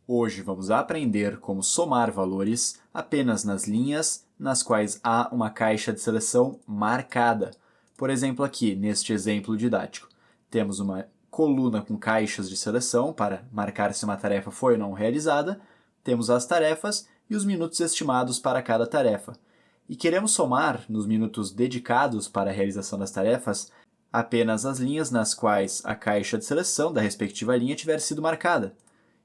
Hoje vamos aprender como somar valores apenas nas linhas nas quais há uma caixa de seleção marcada. Por exemplo, aqui, neste exemplo didático, temos uma coluna com caixas de seleção para marcar se uma tarefa foi ou não realizada, temos as tarefas e os minutos estimados para cada tarefa. E queremos somar, nos minutos dedicados para a realização das tarefas, apenas as linhas nas quais a caixa de seleção da respectiva linha tiver sido marcada.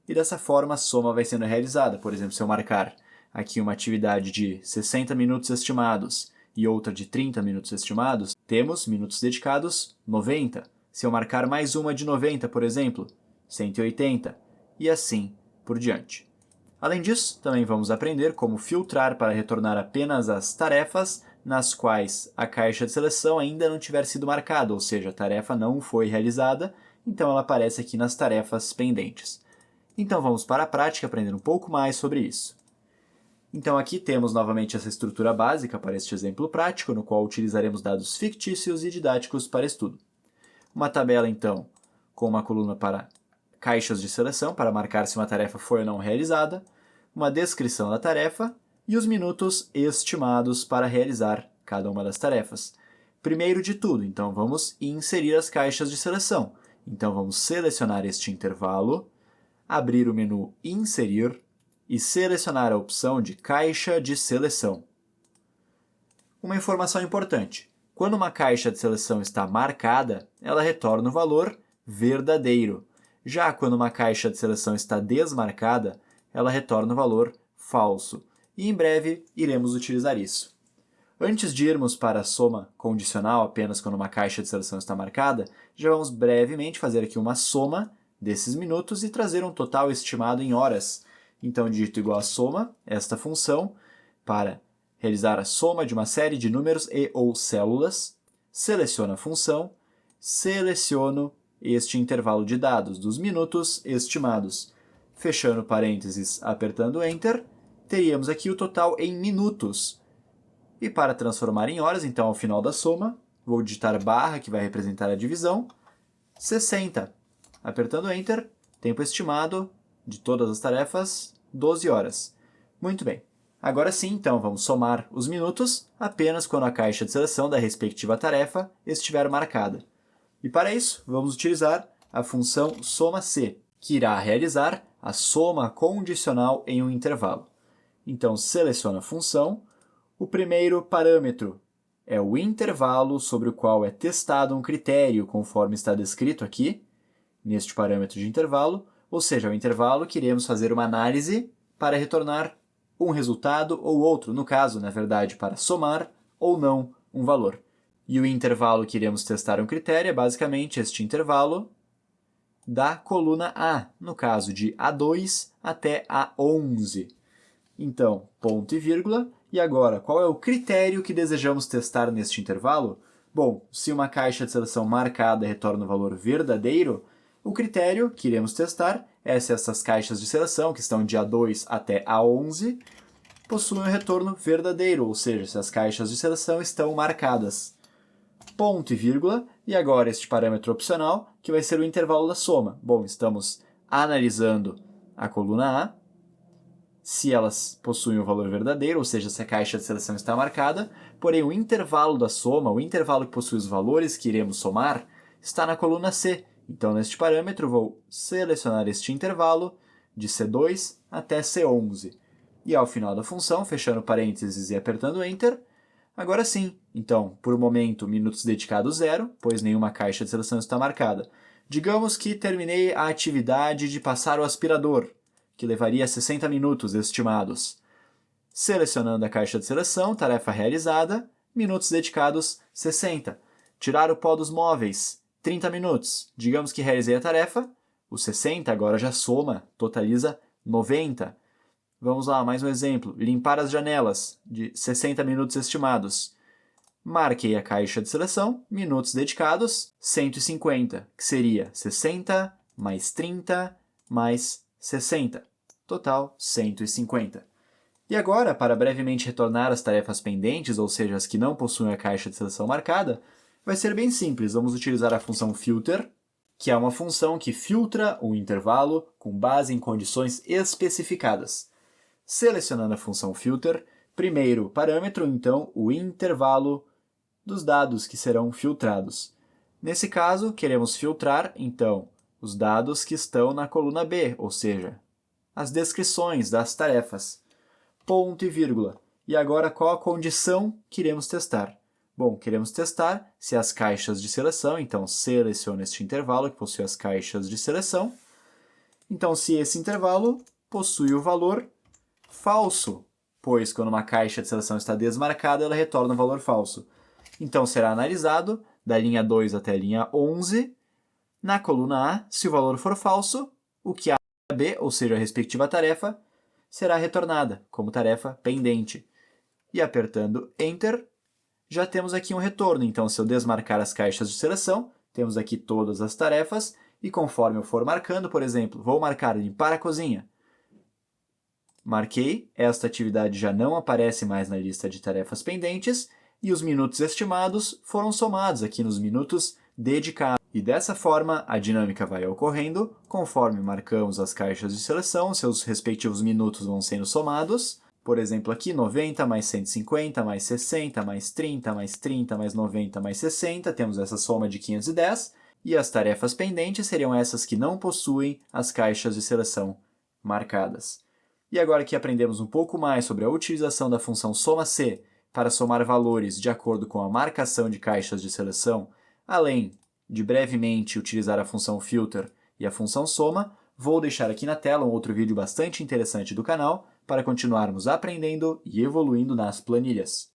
E dessa forma a soma vai sendo realizada. Por exemplo, se eu marcar aqui uma atividade de 60 minutos estimados e outra de 30 minutos estimados, temos minutos dedicados 90. Se eu marcar mais uma de 90, por exemplo, 180, e assim por diante. Além disso, também vamos aprender como filtrar para retornar apenas as tarefas nas quais a caixa de seleção ainda não tiver sido marcada, ou seja, a tarefa não foi realizada, então ela aparece aqui nas tarefas pendentes. Então vamos para a prática aprender um pouco mais sobre isso. Então aqui temos novamente essa estrutura básica para este exemplo prático, no qual utilizaremos dados fictícios e didáticos para estudo. Uma tabela, então, com uma coluna para caixas de seleção, para marcar se uma tarefa foi ou não realizada, uma descrição da tarefa e os minutos estimados para realizar cada uma das tarefas. Primeiro de tudo, então, vamos inserir as caixas de seleção. Então, vamos selecionar este intervalo, abrir o menu Inserir e selecionar a opção de Caixa de Seleção. Uma informação importante. Quando uma caixa de seleção está marcada, ela retorna o valor verdadeiro. Já quando uma caixa de seleção está desmarcada, ela retorna o valor falso. E em breve iremos utilizar isso. Antes de irmos para a soma condicional apenas quando uma caixa de seleção está marcada, já vamos brevemente fazer aqui uma soma desses minutos e trazer um total estimado em horas. Então, digito igual a soma, esta função, para realizar a soma de uma série de números e ou células, seleciono a função, seleciono este intervalo de dados dos minutos estimados. Fechando parênteses, apertando Enter, teríamos aqui o total em minutos. E para transformar em horas, então, ao final da soma, vou digitar barra, que vai representar a divisão, 60. Apertando Enter, tempo estimado de todas as tarefas, 12 horas. Muito bem. Agora sim, então, vamos somar os minutos apenas quando a caixa de seleção da respectiva tarefa estiver marcada. E para isso, vamos utilizar a função SOMA-C, que irá realizar a soma condicional em um intervalo. Então, seleciono a função. O primeiro parâmetro é o intervalo sobre o qual é testado um critério, conforme está descrito aqui, neste parâmetro de intervalo, ou seja, o intervalo que iremos fazer uma análise para retornar um resultado ou outro, no caso, na verdade, para somar ou não um valor. E o intervalo que iremos testar um critério é basicamente este intervalo da coluna A, no caso de A2 até A11. Então, ponto e vírgula. E agora, qual é o critério que desejamos testar neste intervalo? Bom, se uma caixa de seleção marcada retorna o valor verdadeiro, o critério que iremos testar é se essas caixas de seleção, que estão de A2 até A11, possuem um retorno verdadeiro, ou seja, se as caixas de seleção estão marcadas. Ponto e vírgula, e agora este parâmetro opcional, que vai ser o intervalo da soma. Bom, estamos analisando a coluna A, se elas possuem o valor verdadeiro, ou seja, se a caixa de seleção está marcada, porém o intervalo da soma, o intervalo que possui os valores que iremos somar, está na coluna C. Então, neste parâmetro, vou selecionar este intervalo de C2 até C11. E ao final da função, fechando parênteses e apertando Enter, agora sim. Então, por momento, minutos dedicados 0, pois nenhuma caixa de seleção está marcada. Digamos que terminei a atividade de passar o aspirador, que levaria 60 minutos estimados. Selecionando a caixa de seleção, tarefa realizada, minutos dedicados 60. Tirar o pó dos móveis, 30 minutos. Digamos que realizei a tarefa, o 60 agora já soma, totaliza 90. Vamos lá, mais um exemplo. Limpar as janelas, de 60 minutos estimados. Marquei a caixa de seleção, minutos dedicados, 150, que seria 60 mais 30 mais 60. Total, 150. E agora, para brevemente retornar as tarefas pendentes, ou seja, as que não possuem a caixa de seleção marcada, vai ser bem simples. Vamos utilizar a função filter, que é uma função que filtra um intervalo com base em condições especificadas. Selecionando a função filter, primeiro parâmetro, então, o intervalo dos dados que serão filtrados. Nesse caso, queremos filtrar, então, os dados que estão na coluna B, ou seja, as descrições das tarefas. Ponto e vírgula. E agora, qual a condição que iremos testar? Bom, queremos testar se as caixas de seleção, então seleciono este intervalo que possui as caixas de seleção. Então, se esse intervalo possui o valor falso, pois quando uma caixa de seleção está desmarcada, ela retorna um valor falso. Então, será analisado da linha 2 até a linha 11. Na coluna A, se o valor for falso, o que A e B, ou seja, a respectiva tarefa, será retornada como tarefa pendente. E apertando Enter, já temos aqui um retorno. Então, se eu desmarcar as caixas de seleção, temos aqui todas as tarefas, e conforme eu for marcando, por exemplo, vou marcar limpar a cozinha. Marquei, esta atividade já não aparece mais na lista de tarefas pendentes, e os minutos estimados foram somados aqui nos minutos dedicados. E dessa forma, a dinâmica vai ocorrendo, conforme marcamos as caixas de seleção, seus respectivos minutos vão sendo somados. Por exemplo, aqui 90 mais 150 mais 60 mais 30 mais 30 mais 90 mais 60, temos essa soma de 510, e as tarefas pendentes seriam essas que não possuem as caixas de seleção marcadas. E agora que aprendemos um pouco mais sobre a utilização da função soma-c para somar valores de acordo com a marcação de caixas de seleção, além de brevemente utilizar a função filter e a função soma, vou deixar aqui na tela um outro vídeo bastante interessante do canal para continuarmos aprendendo e evoluindo nas planilhas.